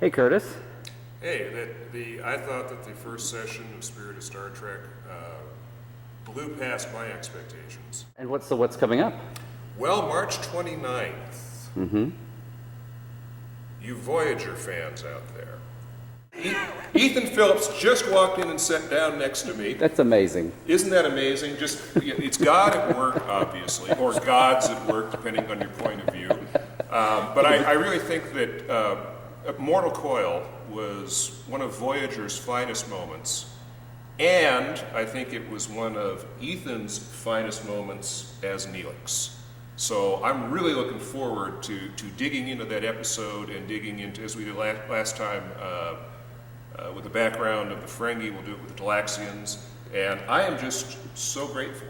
Hey, Curtis. Hey, I thought that the first session of Spirit of Star Trek blew past my expectations. And what's coming up? Well, March 29th. Mm-hmm. You Voyager fans out there. Ethan Phillips just walked in and sat down next to me. That's amazing. Isn't that amazing? It's God at work, obviously, or God's at work, depending on your point of view. But I really think that Mortal Coil was one of Voyager's finest moments, and I think it was one of Ethan's finest moments as Neelix. So I'm really looking forward to digging into that episode and digging into, as we did last time, with the background of the Ferengi. We'll do it with the Delaxians, and I am just so grateful.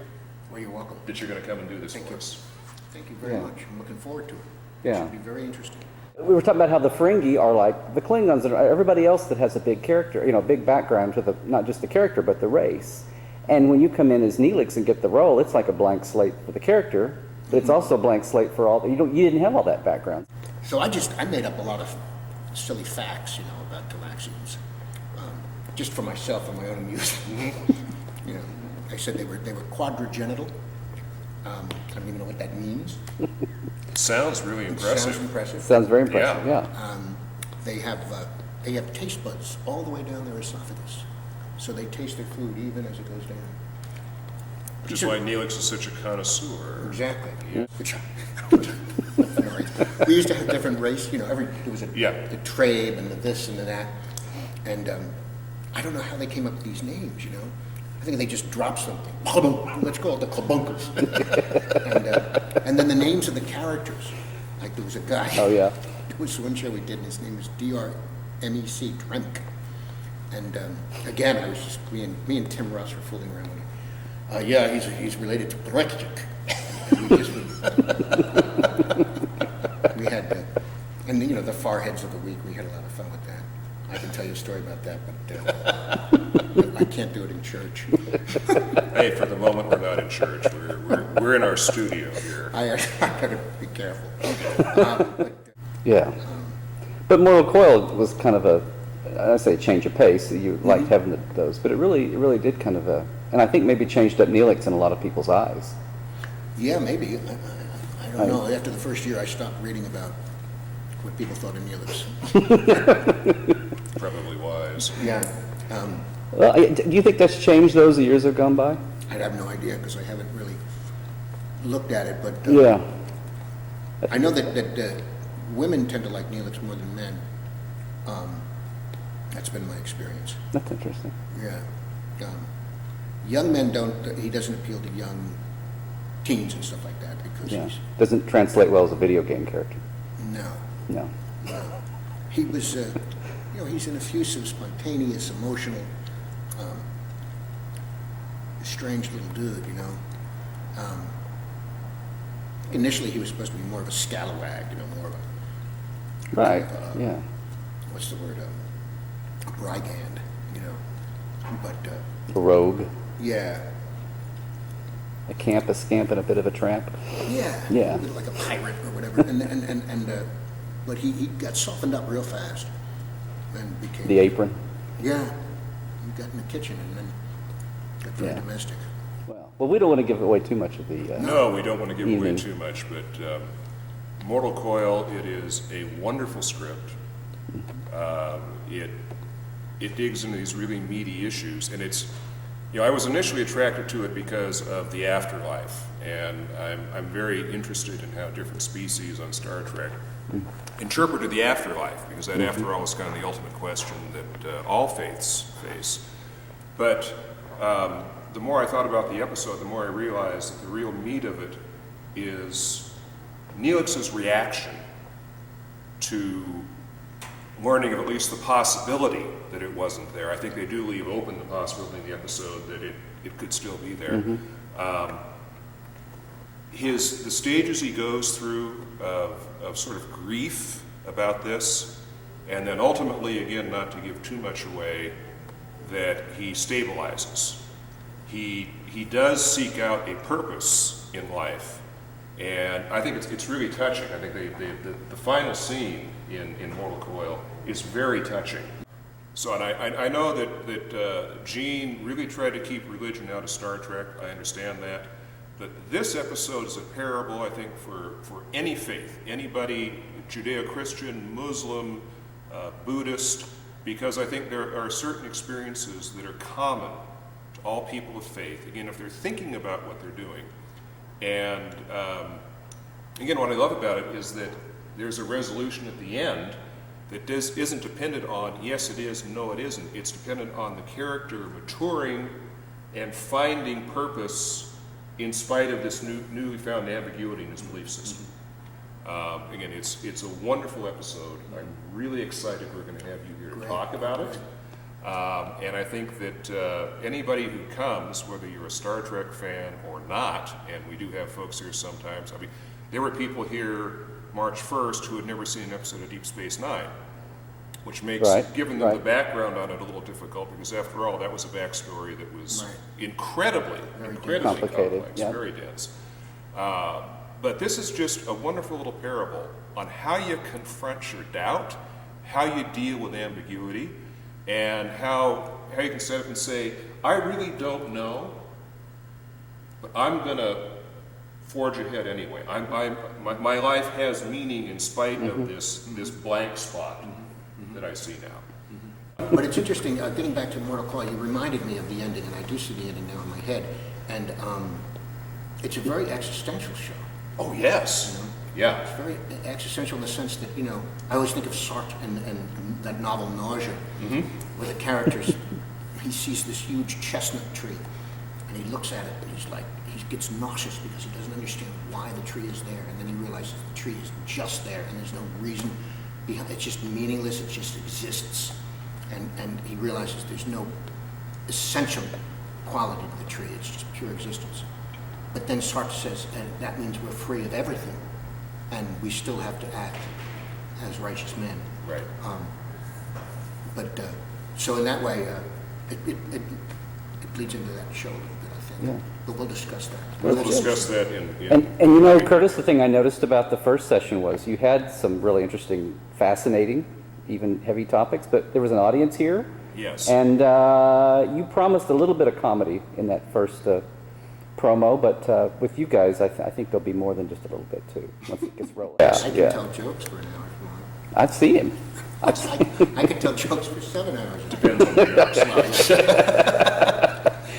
Well, you're welcome. That you're going to come and do this for us. Thank you very much. I'm looking forward to it. Yeah. It should be very interesting. We were talking about how the Ferengi are like the Klingons and everybody else that has a big character, big background to not just the character, but the race. And when you come in as Neelix and get the role, it's like a blank slate for the character, but it's also a blank slate for all, you didn't have all that background. So I made up a lot of silly facts, about Delaxians, just for myself and my own amusement. I said they were quadrigenital. I don't even know what that means. Sounds really impressive. Sounds impressive. Sounds very impressive, yeah. They have taste buds all the way down their esophagus, so they taste their food even as it goes down. Which is why Neelix is such a connoisseur. Exactly. Yeah. We used to have different race. There was the Trabe and the this and the that, and I don't know how they came up with these names. I think they just dropped something. Let's call it the Klabunkers. And then the names of the characters. Like there was a guy. Oh, yeah. It was one show we did, and his name was D-R-M-E-C, Dremk. And again, I was just, me and Tim Ross were fooling around with it. Yeah, he's related to Brekchik. We had, and the far heads of the week, we had a lot of fun with that. I can tell you a story about that, but I can't do it in church. Hey, for the moment, we're not in church. We're in our studio here. I gotta be careful. Yeah. But Mortal Coil was kind of I say a change of pace. You liked having those, but it really did kind of and I think maybe changed up Neelix in a lot of people's eyes. Yeah, maybe. I don't know. After the first year, I stopped reading about what people thought of Neelix. Probably wise. Yeah. Do you think that's changed those years have gone by? I have no idea because I haven't really looked at it, but yeah. I know that women tend to like Neelix more than men. That's been my experience. That's interesting. Yeah. Young men he doesn't appeal to young teens and stuff like that because he doesn't translate well as a video game character. No. He was, he's an effusive, spontaneous, emotional, strange little dude, Initially, he was supposed to be more of a scalawag, more of a... Right, yeah. What's the word? A brigand, but... a rogue. Yeah. A scamp, and a bit of a tramp. Yeah. Yeah. Like a pirate or whatever. But he got softened up real fast and became... The apron? Yeah. He got in the kitchen and then got very domestic. Well, we don't want to give away too much of the... No, we don't want to give away too much, but Mortal Coil, it is a wonderful script. It digs into these really meaty issues, and it's... I was initially attracted to it because of the afterlife, and I'm very interested in how different species on Star Trek interpreted the afterlife, because that, after all, is kind of the ultimate question that all faiths face. But the more I thought about the episode, the more I realized that the real meat of it is Neelix's reaction to learning of at least the possibility that it wasn't there. I think they do leave open the possibility in the episode that it could still be there. The stages he goes through of sort of grief about this, and then ultimately, again, not to give too much away, that he stabilizes. He does seek out a purpose in life, And I think it's really touching. I think the final scene in Mortal Coil is very touching. So, and I know that Gene really tried to keep religion out of Star Trek. I understand that. But this episode is a parable, I think, for any faith, anybody, Judeo-Christian, Muslim, Buddhist, because I think there are certain experiences that are common to all people of faith, again, if they're thinking about what they're doing. And again, what I love about it is that there's a resolution at the end that isn't dependent on, yes it is, no it isn't. It's dependent on the character maturing and finding purpose in spite of this newly found ambiguity in his belief system. Again, it's a wonderful episode. I'm really excited we're going to have you here to talk about it. And I think that anybody who comes, whether you're a Star Trek fan or not, and we do have folks here sometimes, I mean, there were people here March 1st who had never seen an episode of Deep Space Nine, which makes giving them the background on it a little difficult, because after all, that was a backstory that was incredibly complicated, complex, very dense. But this is just a wonderful little parable on how you confront your doubt, how you deal with ambiguity, and how you can set up and say, I really don't know, but I'm going to forge ahead anyway. My life has meaning in spite of this blank spot that I see now. But it's interesting, getting back to Mortal Coil, you reminded me of the ending, and I do see the ending now in my head, and it's a very existential show. Oh, yes. Yeah. It's very existential in the sense that, I always think of Sartre and that novel Nausea, where the characters, he sees this huge chestnut tree, and he looks at it, and he gets nauseous because he doesn't understand why the tree is there, and then he realizes the tree is just there, and there's no reason behind it. It's just meaningless, it just exists. And he realizes there's no essential quality to the tree, it's just pure existence. But then Sartre says, and that means we're free of everything, and we still have to act as righteous men. Right. So in that way, it bleeds into that show a little bit, I think. Yeah. But we'll discuss that. We'll discuss that And Curtis, the thing I noticed about the first session was you had some really interesting, fascinating, even heavy topics, but there was an audience here. Yes. And you promised a little bit of comedy in that first promo, but with you guys, I think there'll be more than just a little bit too, once it gets rolling. I can tell jokes for an hour if you want. I've seen him. I could tell jokes for 7 hours. Depends on the joke.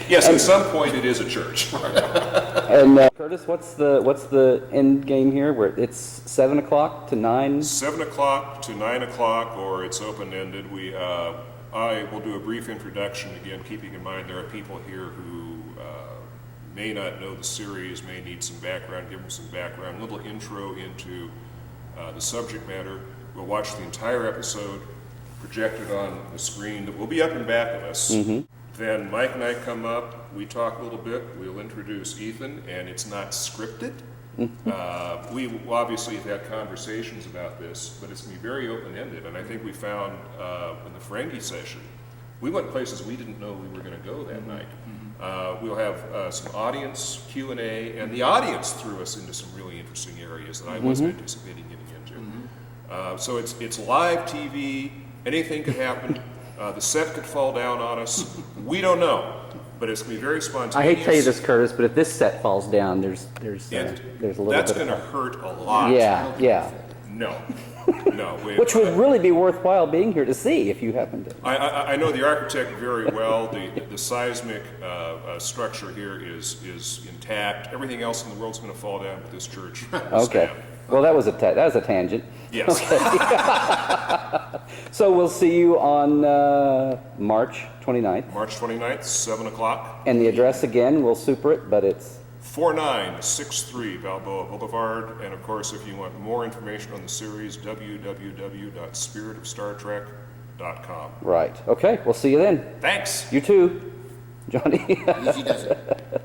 Yes, at some point it is a church. And Curtis, what's the end game here? Where it's 7 o'clock to 9? 7 o'clock to 9 o'clock, or it's open-ended. I will do a brief introduction, again, keeping in mind there are people here who may not know the series, may need some background, give them some background, a little intro into the subject matter. We'll watch the entire episode projected on the screen that will be up in back of us. Then Mike and I come up, we talk a little bit, we'll introduce Ethan, and it's not scripted. We obviously have had conversations about this, but it's going to be very open-ended, and I think we found in the Ferengi session, we went places we didn't know we were going to go that night. We'll have some audience Q&A, and the audience threw us into some really interesting areas that I wasn't anticipating getting into. So it's live TV, anything could happen. The set could fall down on us. We don't know, but it's going to be very spontaneous. I hate to tell you this, Curtis, but if this set falls down, there's a little that's bit. That's going to hurt a lot. Yeah. No. Which would really be worthwhile being here to see if you happen to. I know the architect very well. The seismic structure here is intact. Everything else in the world's going to fall down, but this church will stand. Well, that was a tangent. Yes. Okay. So we'll see you on March 29th. March 29th, 7 o'clock. And the address again, we'll super it, but it's 4963 Balboa Boulevard. And of course, if you want more information on the series, www.spiritofstartrek.com. Right. Okay, we'll see you then. Thanks. You too, Johnny. Easy does it.